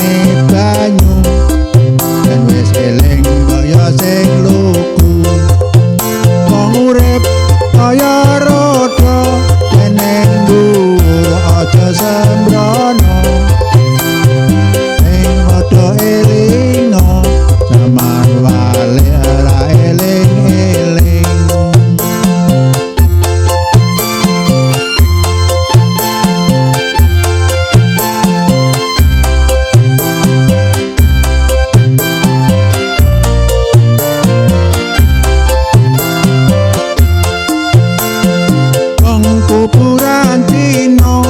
isine banyu yen wis eling kaya sing lugu wong urip kaya roda yen dhuwur aja sembrono ing padha elingo jaman wali ora eling-eling kuburan Cina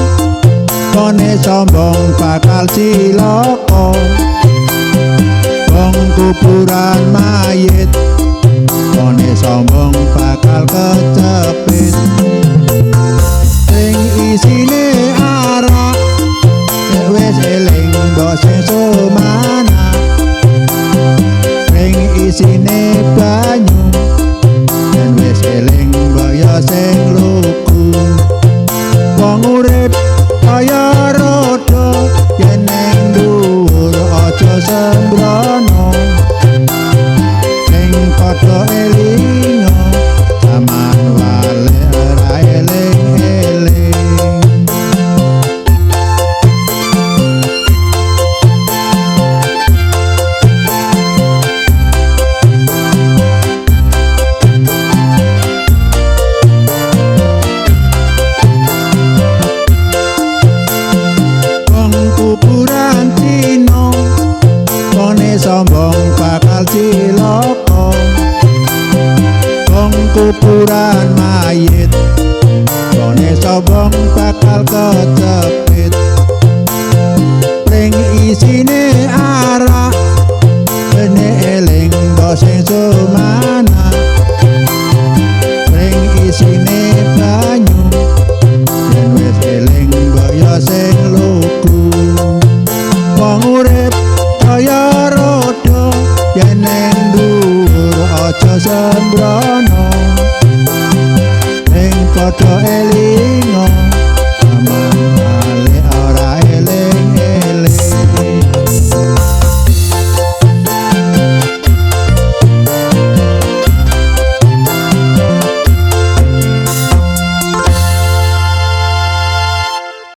kone sombong bakal cilaka wong kuburan mayit kone sombong bakal kecepit sing isine arak nek wis eling mbok sing sumana sing isine banyu yen wis eling mbok ya sing lugu wong urip kaya roda yen ning dhuwur aja sembrono ing padha elingo jaman wali ora eling-eling kuburan Cina kone sombong bakal cilaka wong kuburan mayit kone sombong bakal kecepit ring isine arak bene eling mbok sing sumana ring isine banyu yen wis eling mbok ya sing lugu wong urip kaya roda yen ning dhuwur aja sembrono ing padha elingo